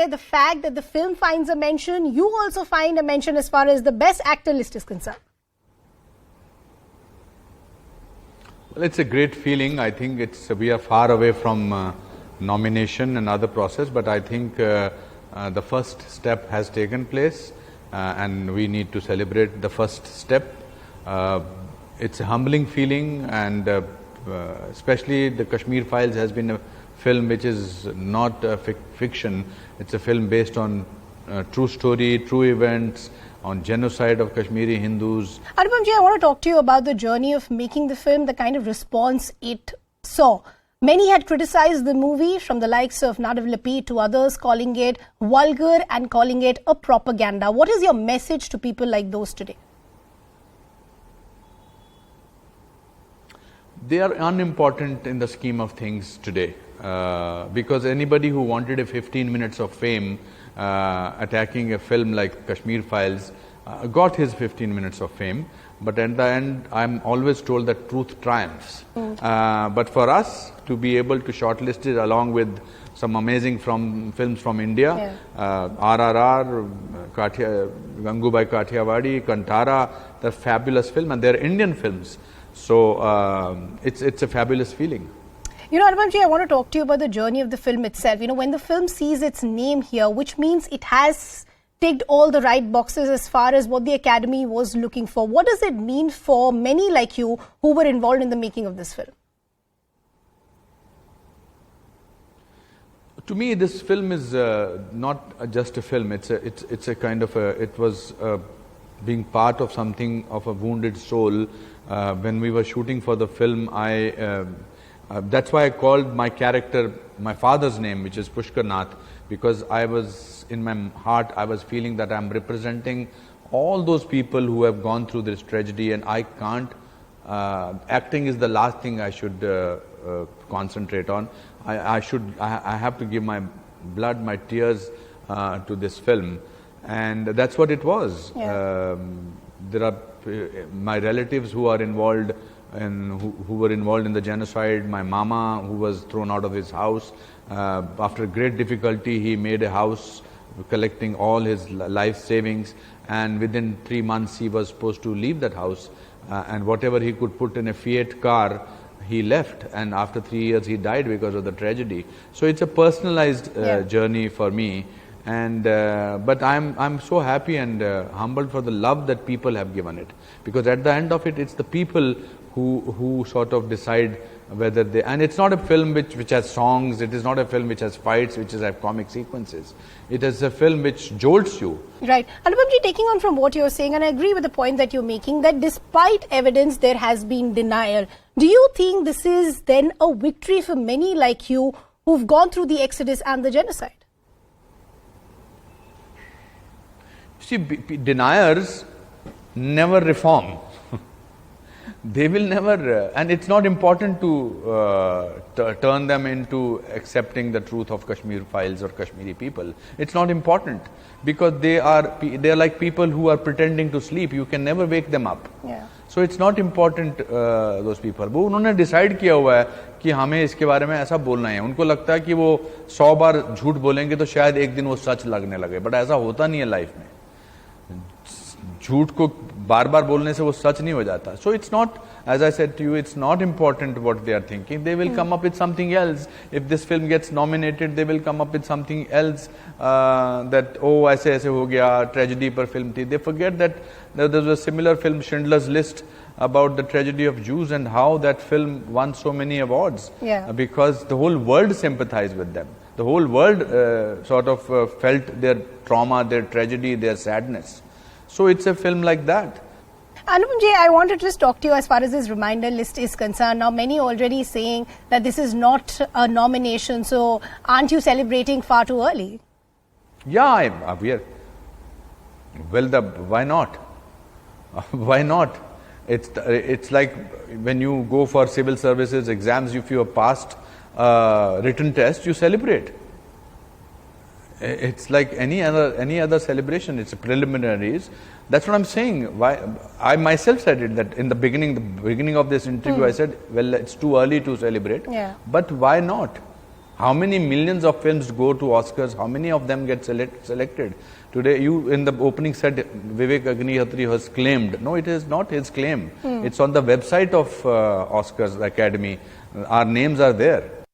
there, the fact that the film finds a mention, you also find a mention as far as the best actor list is concerned? Well, it's a great feeling. I think we are far away from nomination and other process, but I think the first step has taken place, and we need to celebrate the first step. It's a humbling feeling, and especially the Kashmir Files has been a film which is not fiction. It's a film based on true story, true events, on genocide of Kashmiri Hindus. Anupamji, I want to talk to you about the journey of making the film, the kind of response it saw. Many had criticized the movie, from the likes of Nadav Lapid to others, calling it vulgar and calling it a propaganda. What is your message to people like those today? They are unimportant in the scheme of things today, because anybody who wanted a 15 minutes of fame attacking a film like Kashmir Files got his 15 minutes of fame, but at the end I'm always told that truth triumphs. But for us to be able to shortlist it along with some amazing films from India, RRR, Gangubai Kathiawadi, Kantara, they're fabulous films, and they're Indian films. So it's a fabulous feeling. You know, Anupamji, I want to talk to you about the journey of the film itself. You know, when the film sees its name here, which means it has ticked all the right boxes as far as what the Academy was looking for. What does it mean for many like you who were involved in the making of this film? To me, this film is not just a film. It's a kind of it was being part of something of a wounded soul. When we were shooting for the film, that's why I called my character my father's name, which is Pushkar Nath, because I was, in my heart, I was feeling that I'm representing all those people who have gone through this tragedy, and I can't, acting is the last thing I should concentrate on. I have to give my blood, my tears to this film, and that's what it was. Yeah. There are my relatives who are involved and who were involved in the genocide. My mama, who was thrown out of his house. After great difficulty, he made a house collecting all his life savings, and within 3 months he was supposed to leave that house, and whatever he could put in a Fiat car, he left, and after 3 years he died because of the tragedy. So it's a personalized journey for me. And but I'm so happy and humbled for the love that people have given it, because at the end of it, it's the people who sort of decide whether they, and it's not a film which has songs, it is not a film which has fights, which has comic sequences. It is a film which jolts you. Right. Anupamji, taking on from what you're saying, and I agree with the point that you're making, that despite evidence there has been denial. Do you think this is then a victory for many like you who've gone through the exodus and the genocide? See, deniers never reform. They will never, and it's not important to turn them into accepting the truth of Kashmir Files or Kashmiri people. It's not important, because they are like people who are pretending to sleep. You can never wake them up. Yeah. So it's not important, those people. वो उन्होंने decide किया हुआ है कि हमें इसके बारे में ऐसा बोलना है. उनको लगता है कि वो 100 बार झूठ बोलेंगे तो शायद एक दिन वो सच लगने लगे. But ऐसा होता नहीं है life में. झूठ को बार बार बोलने से वो सच नहीं हो जाता. So it's not, as I said to you, it's not important what they are thinking. They will come up with something else. If this film gets nominated, they will come up with something else, that oh ऐसे ऐसे हो गया, tragedy पर film थी. They forget that there was a similar film, Schindler's List, about the tragedy of Jews, and how that film won so many awards. Because the whole world sympathized with them. The whole world sort of felt their trauma, their tragedy, their sadness. So it's a film like that. Anupamji, I want to just talk to you as far as this reminder list is concerned. Now, many already saying that this is not a nomination, so aren't you celebrating far too early? Yeah, we are. Well, why not? Why not? It's like when you go for civil services exams, if you have passed written test, you celebrate. It's like any other celebration. It's a preliminaries. That's what I'm saying. Why I myself said it, that in the beginning of this interview, I said, well, it's too early to celebrate. Yeah. But why not? How many millions of films go to Oscars? How many of them get selected? Today, you in the opening said Vivek Agnihotri has claimed. No, it is not his claim. It's on the website of Oscars Academy. Our names are there.